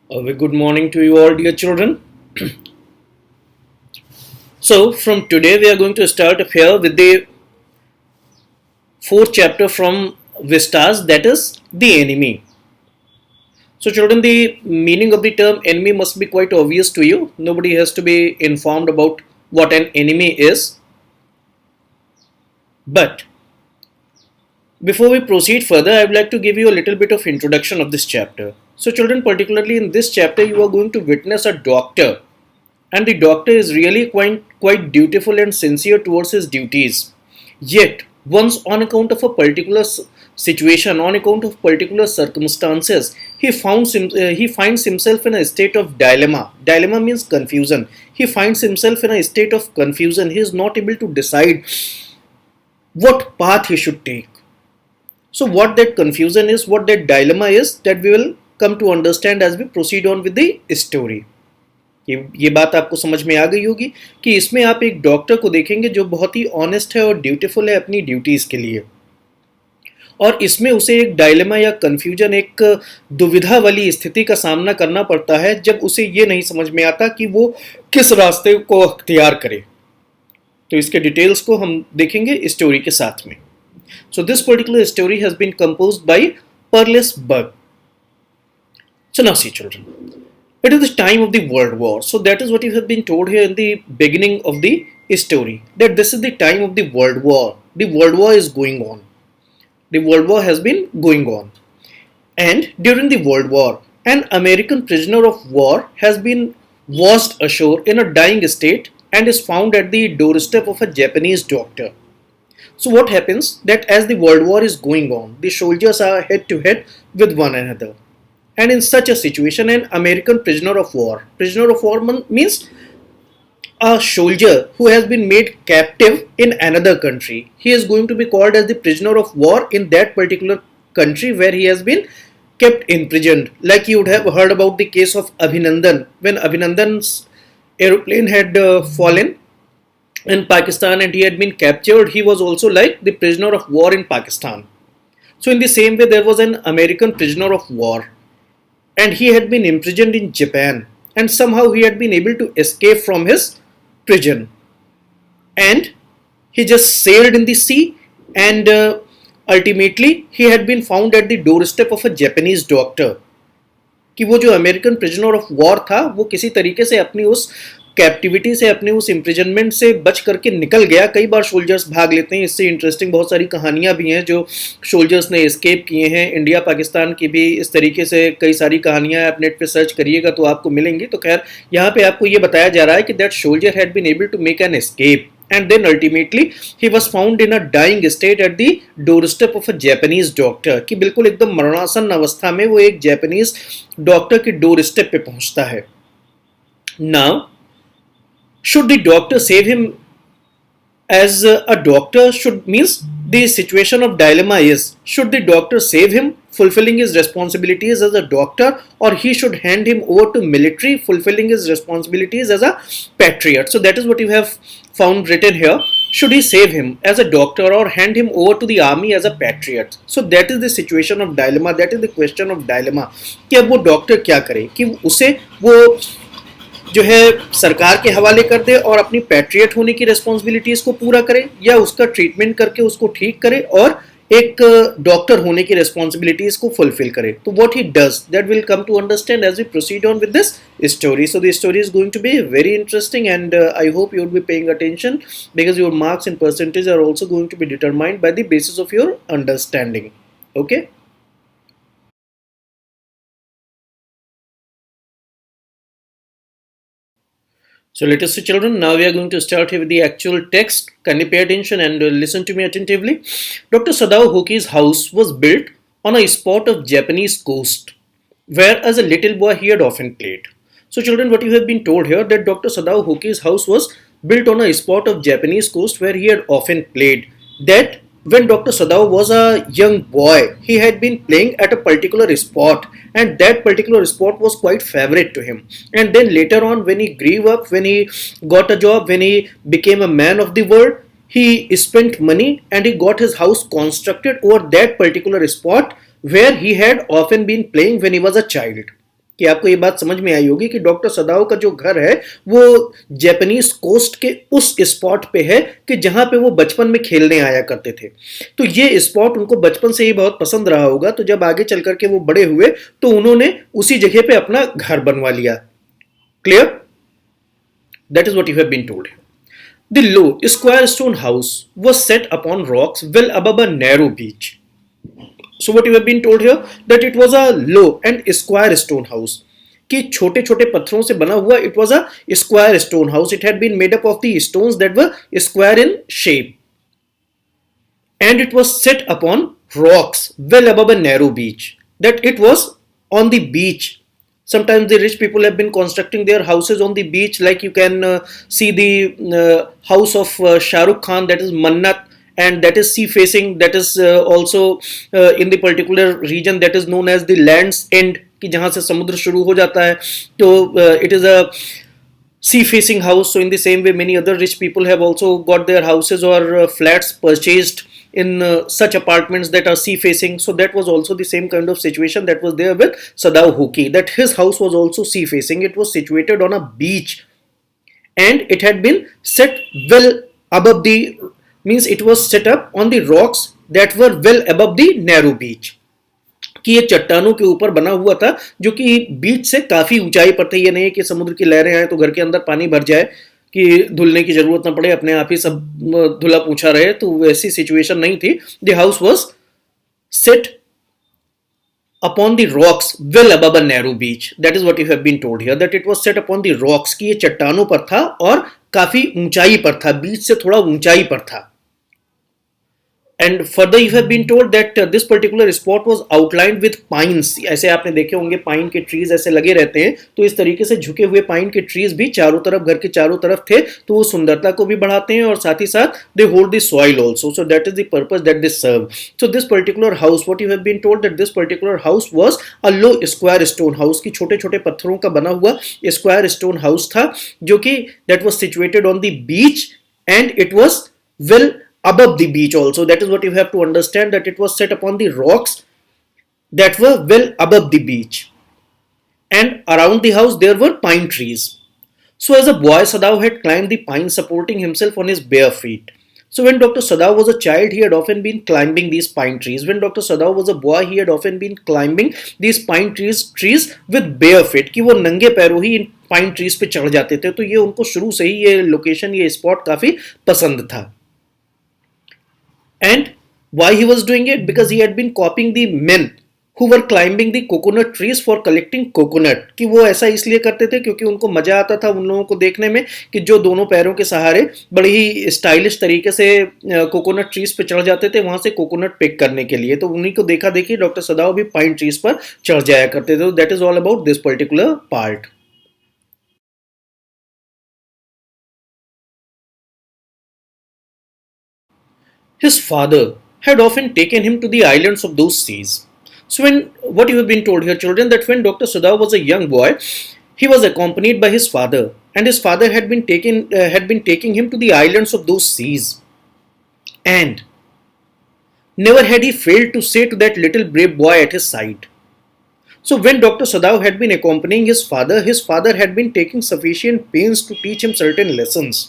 A very good morning to you all, dear children. So, from today, we are going to start up here with the fourth chapter from Vistas, that is the enemy. So, children, the meaning of the term enemy must be quite obvious to you. Nobody has to be informed about what an enemy is. But before we proceed further, I would like to give you a little bit of introduction of this chapter. So, children, particularly in this chapter, you are going to witness a doctor, and the doctor is really quite dutiful and sincere towards his duties. Yet, once on account of a particular situation, on account of particular circumstances, he finds himself in a state of dilemma. Dilemma means confusion. He finds himself in a state of confusion. He is not able to decide what path he should take. So, what that confusion is, what that dilemma is, that we will come to understand as we proceed on with the story. ये बात आपको समझ में आ गई होगी कि इसमें आप एक डॉक्टर को देखेंगे जो बहुत ही ऑनेस्ट है और ड्यूटीफुल है अपनी ड्यूटीज के लिए, और इसमें उसे एक डायलेमा या कंफ्यूजन, एक दुविधा वाली स्थिति का सामना करना पड़ता है जब उसे ये नहीं समझ में आता कि वो किस रास्ते को अख्तियार करे. तो इसके डिटेल्स को हम देखेंगे स्टोरी के साथ में. So this particular story has been composed by Pearl S Buck. So now see children, it is the time of the World War. So that is what you have been told here in the beginning of the story, that this is the time of the World War. The World War is going on. The World War has been going on. And during the World War, an American prisoner of war has been washed ashore in a dying state and is found at the doorstep of a Japanese doctor. So what happens, that as the World War is going on, the soldiers are head to head with one another. And in such a situation, an American prisoner of war means a soldier who has been made captive in another country. He is going to be called as the prisoner of war in that particular country where he has been kept imprisoned. Like you would have heard about the case of Abhinandan. When Abhinandan's aeroplane had fallen in Pakistan and he had been captured, he was also like the prisoner of war in Pakistan. So in the same way, there was an American prisoner of war, and he had been imprisoned in Japan, and somehow he had been able to escape from his prison, and he just sailed in the sea, and ultimately he had been found at the doorstep of a Japanese doctor. कि वो जो American prisoner of war था वो किसी तरीके से अपनी उस कैप्टिविटी से, अपने उस इम्प्रिजनमेंट से बच करके निकल गया. कई बार सोल्जर्स भाग लेते हैं, इससे इंटरेस्टिंग बहुत सारी कहानियां भी हैं जो सोल्जर्स ने एस्केप किए हैं. इंडिया पाकिस्तान की भी इस तरीके से कई सारी कहानियां आप नेट पे सर्च करिएगा तो आपको मिलेंगी. तो खैर यहाँ पे आपको ये बताया जा रहा है कि that soldier had been able to make an escape, and then ultimately he was found in a dying state at the doorstep of a Japanese doctor. कि बिल्कुल एकदम मरणासन अवस्था में वो एक जापानीज डॉक्टर के डोर स्टेप पे पहुंचता है. Now, should the doctor save him? As a doctor should, means the situation of dilemma is, should the doctor save him fulfilling his responsibilities as a doctor, or he should hand him over to military fulfilling his responsibilities as a patriot? So that is what you have found written here. Should he save him as a doctor or hand him over to the army as a patriot? So that is the situation of dilemma, that is the question of dilemma कि अब वो doctor क्या करे, कि उसे वो जो है सरकार के हवाले कर दे और अपनी पैट्रियट होने की रिस्पॉन्सिबिलिटीज को पूरा करे, या उसका ट्रीटमेंट करके उसको ठीक करे और एक डॉक्टर होने की रिस्पॉन्सिबिलिटीज को फुलफिल करे. तो what he does, that will come to understand as we proceed on with this story. So the story is going to be very interesting, and I hope you would be paying attention because your marks and percentage are also going to be determined by the basis of your understanding. Okay. So let us see, children, now we are going to start here with the actual text. Kindly pay attention and listen to me attentively. Dr. Sadao Hoki's house was built on a spot of Japanese coast, where as a little boy he had often played. So children, what you have been told here, that Dr. Sadao Hoki's house was built on a spot of Japanese coast where he had often played. That when Dr. Sadao was a young boy, he had been playing at a particular spot, and that particular spot was quite favorite to him. And then later on, when he grew up, when he got a job, when he became a man of the world, he spent money and he got his house constructed over that particular spot where he had often been playing when he was a child. कि आपको ये बात समझ में आई होगी कि doctor सदाओ का जो घर है वो जापानीज कोस्ट के उस स्पॉट पे है कि जहां पे वो बचपन में खेलने आया करते थे। तो ये स्पॉट उनको बचपन से ही बहुत पसंद रहा होगा, तो जब आगे चल करके वो बड़े हुए तो उन्होंने उसी जगह पे अपना घर बनवा लिया। Clear? That is what you have been told. The low, square stone house was set upon rocks well above a narrow beach. So what you have been told here, that it was a low and square stone house. कि छोटे छोटे पत्थरों से बना हुआ, it was a square stone house. It had been made up of the stones that were square in shape. And it was set upon rocks well above a narrow beach. That it was on the beach. Sometimes the rich people have been constructing their houses on the beach, like you can see the house of Shah Rukh Khan, that is Mannat, and that is sea facing. That is also in the particular region that is known as the Land's End, कि जहाँ से समुद्र शुरू हो जाता है, तो it is a sea facing house. So in the same way, many other rich people have also got their houses or flats purchased in such apartments that are sea facing. So that was also the same kind of situation that was there with Sadao Hoki, that his house was also sea facing. It was situated on a beach and it had been set well above the, means it was set up on the rocks that were well above the narrow beach. कि ये चट्टानों के ऊपर बना हुआ था जो कि बीच से काफी ऊंचाई पर थे। ये नहीं कि समुद्र की लहरें आए तो घर के अंदर पानी भर जाए कि धुलने की जरूरत ना पड़े, अपने आप ही सब धुला पूछा रहे, तो वैसी सिचुएशन नहीं थी। The house was set upon the rocks well above a narrow beach. That is what you have been told here, that it was set upon the rocks, कि ये चट्टानों पर था और काफी ऊंचाई पर था, बीच से थोड़ा ऊंचाई पर था। And further you have been told that this particular spot was outlined with pines. ऐसे आपने देखे होंगे पाइन के ट्रीज ऐसे लगे रहते हैं, तो इस तरीके से झुके हुए पाइन के ट्रीज भी चारों तरफ, घर के चारों तरफ थे, तो वो सुंदरता को भी बढ़ाते हैं और साथ ही साथ they hold the soil also. So that is the purpose that they serve. So this particular house, what you have been told that this particular house was a low square stone house, की छोटे छोटे पत्थरों का बना हुआ square stone house था, जो कि that was situated on the beach and it was well above the beach also. That is what you have to understand, that it was set upon the rocks that were well above the beach, and around the house there were pine trees. So as a boy, Sadao had climbed the pine supporting himself on his bare feet. So when Dr. Sadao was a child, he had often been climbing these pine trees. When Dr. Sadao was a boy, he had often been climbing these pine trees with bare feet, कि वो नंगे पैरों ही इन pine trees पे चढ़ जाते थे। तो ये उनको शुरू से ही ये लोकेशन, ये स्पॉट काफी पसंद था। And why he was doing it? Because he had been copying the men who were climbing the coconut trees for collecting coconut. कि वो ऐसा इसलिए करते थे क्योंकि उनको मजा आता था उन लोगों को देखने में कि जो दोनों पैरों के सहारे बड़ी ही स्टाइलिश तरीके से कोकोनट ट्रीज पे चढ़ जाते थे वहां से कोकोनट पिक करने के लिए। तो उन्हीं को देखा देखी डॉक्टर सदाओ भी पाइन ट्रीज पर चढ़ जाया करते थे। That is all about this particular part. His father had often taken him to the islands of those seas. So when, what you have been told here children, that when Dr. Sadao was a young boy, he was accompanied by his father, and his father had been taking him to the islands of those seas, and never had he failed to say to that little brave boy at his side. So when Dr. Sadao had been accompanying his father had been taking sufficient pains to teach him certain lessons.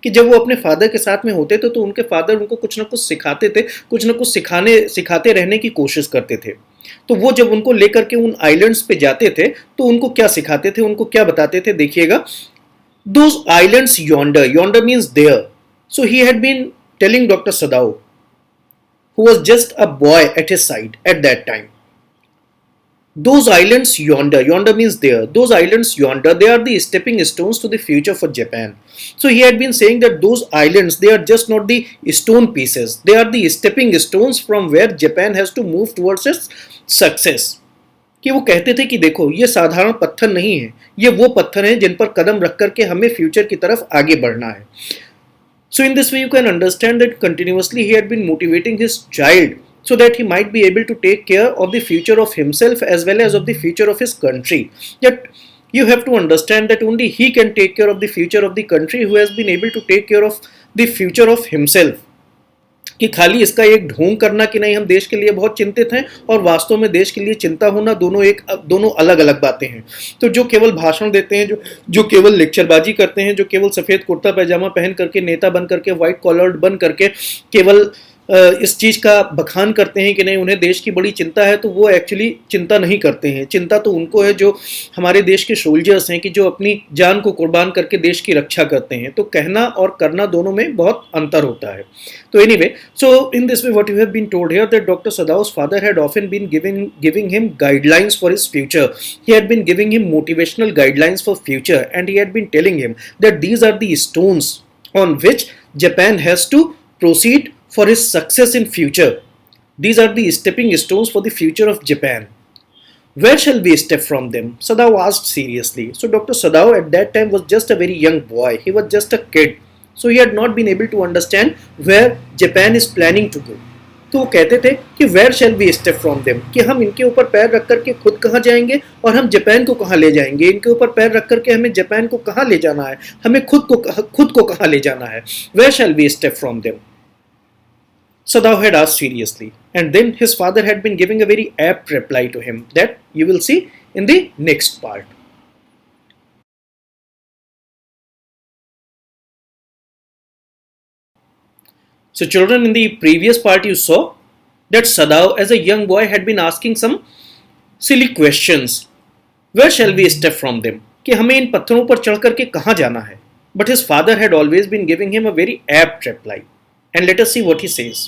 कि जब वो अपने father के साथ में होते थे तो उनके फादर उनको कुछ ना कुछ सिखाते थे, कुछ ना कुछ सिखाते रहने की कोशिश करते थे। तो वो जब उनको लेकर के उन आइलैंड्स पे जाते थे तो उनको क्या सिखाते थे, उनको क्या बताते थे, देखिएगा। Those islands yonder, yonder means there. So he had been telling Dr. Sadao, who was just a boy at his side at that time. Those islands yonder, yonder means there, those islands yonder, they are the stepping stones to the future for Japan. So he had been saying that those islands, they are just not the stone pieces, they are the stepping stones from where Japan has to move towards its success. कि वो कहते थे कि देखो ये साधारण पत्थर नहीं है, ये वो पत्थर हैं जिन पर कदम रख करके हमें फ्यूचर की तरफ आगे बढ़ना है। So in this way you can understand that continuously he had been motivating his child so that he might be able to take care of the future of himself as well as of the future of his country. Yet you have to understand that only he can take care of the future of the country who has been able to take care of the future of himself. कि खाली इसका एक ढोंग करना कि नहीं हम देश के लिए बहुत चिंतित हैं और वास्तव में देश के लिए चिंता होना दोनों अलग अलग बातें हैं। तो जो केवल भाषण देते हैं, जो केवल लेक्चरबाजी करते हैं, जो केवल सफ़ेद कुर्ता पैजामा पहन करके नेता बन करके व्हाइट कॉलर्ड बन करके केवल इस चीज़ का बखान करते हैं कि नहीं उन्हें देश की बड़ी चिंता है, तो वो एक्चुअली चिंता नहीं करते हैं। चिंता तो उनको है जो हमारे देश के सोल्जर्स हैं, कि जो अपनी जान को कुर्बान करके देश की रक्षा करते हैं। तो कहना और करना दोनों में बहुत अंतर होता है। तो anyway, so in this way what you have been told here, that Dr. Sadao's father had often been giving him guidelines for his future. He had been giving him motivational guidelines for future, and he had been telling him that these are the stones on which Japan has to proceed for his success in future. These are the stepping stones for the future of Japan. Where shall we step from them? Sadao asked seriously. So Dr. Sadao at that time was just a very young boy. He was just a kid. So he had not been able to understand where Japan is planning to go. तो वो कहते थे कि where shall we step from them, कि हम इनके ऊपर पैर रख करके खुद कहाँ जाएंगे और हम जापान को कहाँ ले जाएंगे। इनके ऊपर पैर रख करके हमें जापान को कहाँ ले जाना है, हमें खुद को कहाँ ले जाना है। Where shall we step from them? Sadao had asked seriously, and then his father had been giving a very apt reply to him that you will see in the next part. So children, in the previous part you saw that Sadao as a young boy had been asking some silly questions. Where shall we step from them? कि हमें इन पत्थरों पर चढ़ करके कहाँ जाना है। But his father had always been giving him a very apt reply. And let us see what he says.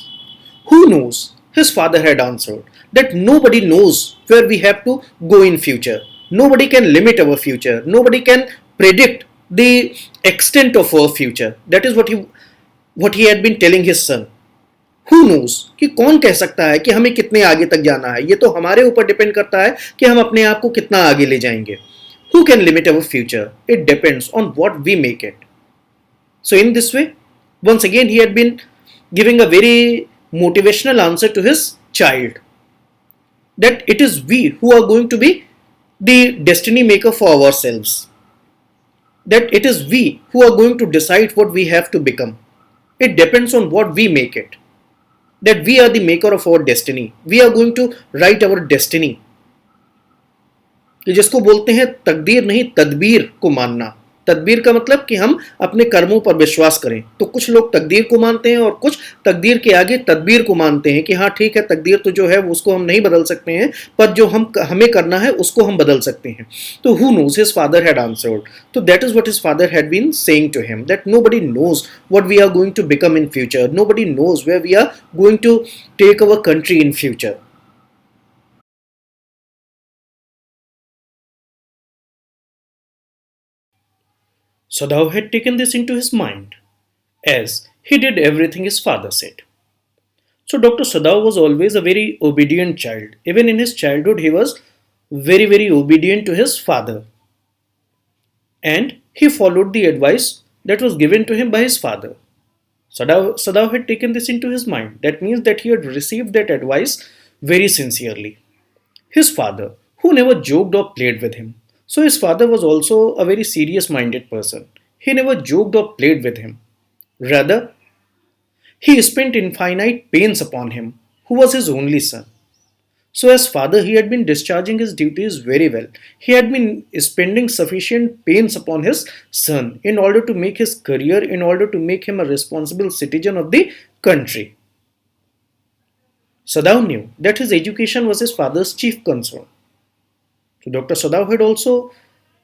Who knows? His father had answered that nobody knows where we have to go in future. Nobody can limit our future. Nobody can predict the extent of our future. That is what he had been telling his son. Who knows? कि कौन कह सकता है कि हमें कितने आगे तक जाना है। ये तो हमारे ऊपर डिपेंड करता है कि हम अपने आप को कितना आगे ले जाएंगे। Who can limit our future? It depends on what we make it. So in this way, once again he had been giving a very motivational answer to his child, that it is we who are going to be the destiny maker for ourselves, that it is we who are going to decide what we have to become. It depends on what we make it, that we are the maker of our destiny. We are going to write our destiny. कि जिसको बोलते हैं तकदीर नहीं तदबीर को मानना। तदबीर का मतलब कि हम अपने कर्मों पर विश्वास करें। तो कुछ लोग तकदीर को मानते हैं और कुछ तकदीर के आगे तदबीर को मानते हैं कि हाँ ठीक है, तकदीर तो जो है उसको हम नहीं बदल सकते हैं, पर जो हमें करना है उसको हम बदल सकते हैं। तो who knows, his father had answered. तो that is what his father had been saying to him, that nobody knows what we are going to become in future, nobody knows where we are going to take our country in future. Sadao had taken this into his mind, as he did everything his father said. So Dr. Sadao was always a very obedient child. Even in his childhood, he was very obedient to his father. And he followed the advice that was given to him by his father. Sadao had taken this into his mind. That means that he had received that advice very sincerely. His father, who never joked or played with him. So his father was also a very serious minded person. He never joked or played with him. Rather, he spent infinite pains upon him, who was his only son. So, as father, he had been discharging his duties very well. He had been spending sufficient pains upon his son in order to make his career, in order to make him a responsible citizen of the country. Sadao knew that his education was his father's chief concern. So, Dr. Sadao had also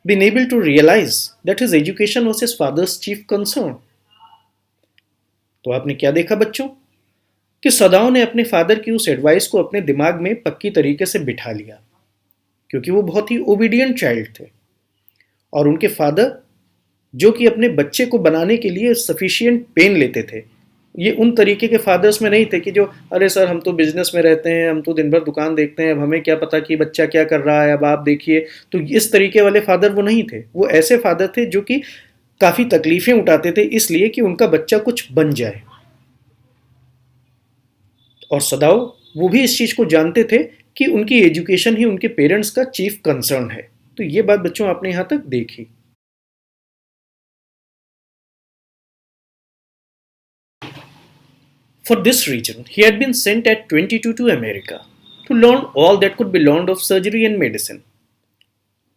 been able to realize that his education was his father's chief concern. तो आपने क्या देखा बच्चों, कि सदाओं ने अपने father की उस एडवाइस को अपने दिमाग में पक्की तरीके से बिठा लिया, क्योंकि वो बहुत ही ओबीडियंट चाइल्ड थे और उनके फादर जो कि अपने बच्चे को बनाने के लिए सफिशिएंट पेन लेते थे। ये उन तरीके के फादर्स में नहीं थे कि जो अरे सर हम तो बिजनेस में रहते हैं, हम तो दिन भर दुकान देखते हैं, अब हमें क्या पता कि बच्चा क्या कर रहा है, अब आप देखिए। तो इस तरीके वाले फादर वो नहीं थे। वो ऐसे फादर थे जो कि काफ़ी तकलीफ़ें उठाते थे इसलिए कि उनका बच्चा कुछ बन जाए। और सदाओ वो भी इस चीज़ को जानते थे कि उनकी एजुकेशन ही उनके पेरेंट्स का चीफ कंसर्न है। तो ये बात बच्चों आपने यहाँ तक देखी। For this reason, he had been sent at 22 to America to learn all that could be learned of surgery and medicine.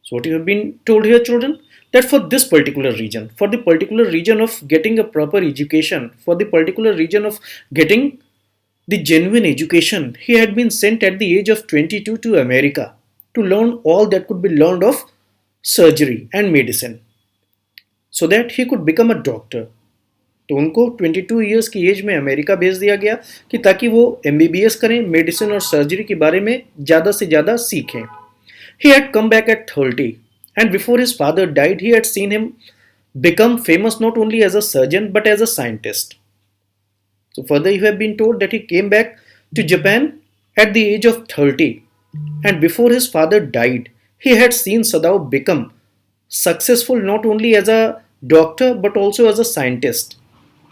So what you have been told here, children, that for this particular region, for the particular region of getting a proper education, for the particular region of getting the genuine education, he had been sent at the age of 22 to America to learn all that could be learned of surgery and medicine so that he could become a doctor. तो उनको 22 years की as में America भेज दिया गया कि ताकि वो एमबीबीएस करें, मेडिसिन और सर्जरी के बारे में ज़्यादा से ज़्यादा सीखें. He had come back at 30, and before his father died, he had seen him become famous not only as a surgeon but as a scientist. So further you have been told that he came back to Japan at the age of 30, and before his father died, he had seen Sadao become successful not only as a doctor but also as a scientist.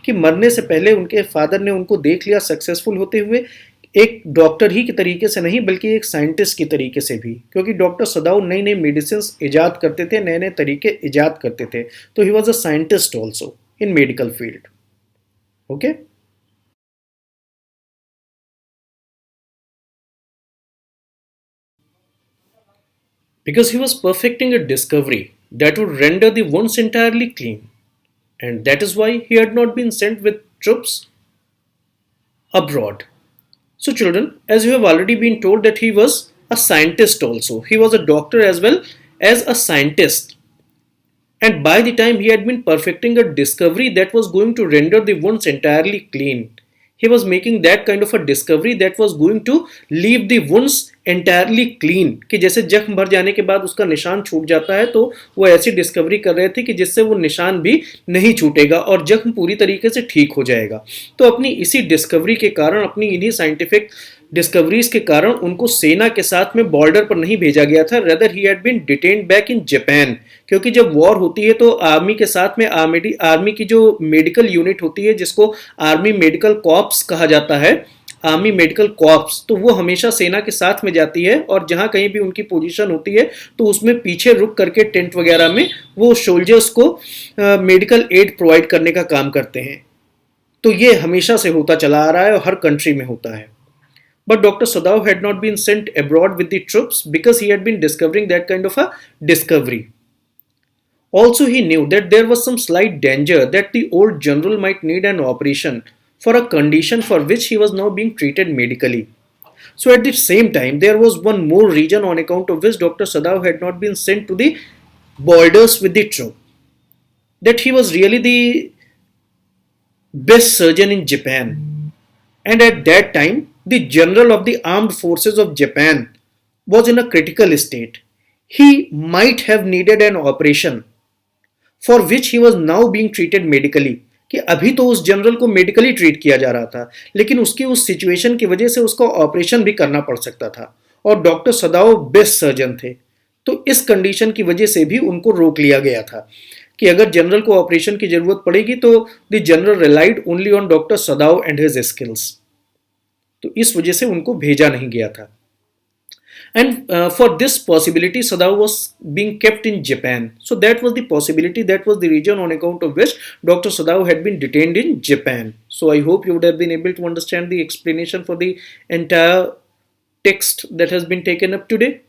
कि मरने से पहले उनके father ने उनको देख लिया successful होते हुए, एक डॉक्टर ही के तरीके से नहीं बल्कि एक साइंटिस्ट की तरीके से भी, क्योंकि डॉक्टर सदाओ नई नई मेडिसिन इजाद करते थे, नए नए तरीके इजाद करते थे. तो he was a scientist also in medical field. Okay. Because he was perfecting a discovery that would render the wounds entirely clean, and that is why he had not been sent with troops abroad. So, children, as you have already been told that he was a scientist also, he was a doctor as well as a scientist. And by the time he had been perfecting a discovery that was going to render the wounds entirely clean, he was making that kind of a discovery that was going to leave the wounds entirely clean. कि जैसे जख्म भर जाने के बाद उसका निशान छूट जाता है, तो वो ऐसी डिस्कवरी कर रहे थे कि जिससे वो निशान भी नहीं छूटेगा और जख्म पूरी तरीके से ठीक हो जाएगा. तो अपनी इसी डिस्कवरी के कारण, अपनी इन्हीं साइंटिफिक डिस्कवरीज के कारण उनको सेना के साथ में बॉर्डर पर नहीं भेजा गया था. Rather he had been detained back in Japan, क्योंकि जब वॉर होती है तो आर्मी के साथ में आर्मी की जो मेडिकल यूनिट होती है, जिसको आर्मी मेडिकल कॉर्प्स कहा जाता है, आर्मी मेडिकल कॉर्प्स, तो वो हमेशा सेना के साथ में जाती है और जहां कहीं भी उनकी पोजीशन होती है तो उसमें पीछे रुक करके टेंट वगैरह में वो सोल्जर्स को मेडिकल एड प्रोवाइड करने का काम करते हैं. तो ये हमेशा से होता चला आ रहा है और हर कंट्री में होता है. But Dr. Sadao had not been sent abroad with the troops because he had been discovering that kind of a discovery. Also, he knew that there was some slight danger that the old general might need an operation for a condition for which he was now being treated medically. So, at the same time, there was one more reason on account of which Dr. Sadao had not been sent to the borders with the troop. That he was really the best surgeon in Japan. And at that time, the general of the armed forces of Japan was in a critical state. He might have needed an operation for which he was now being treated medically. कि अभी तो उस general को medically treat किया जा रहा था, लेकिन उसकी उस सिचुएशन की वजह से उसको ऑपरेशन भी करना पड़ सकता था और डॉक्टर सदाओ बेस्ट सर्जन थे. तो इस कंडीशन की वजह से भी उनको रोक लिया गया था कि अगर जनरल को ऑपरेशन की जरूरत पड़ेगी तो the general relied only on doctor Sadao and his skills. तो इस वजह से उनको भेजा नहीं गया था. And for this possibility, Sadao was being kept in Japan. So that was the possibility, that was the reason on account of which Dr. Sadao had been detained in Japan. So I hope you would have been able to understand the explanation for the entire text that has been taken up today.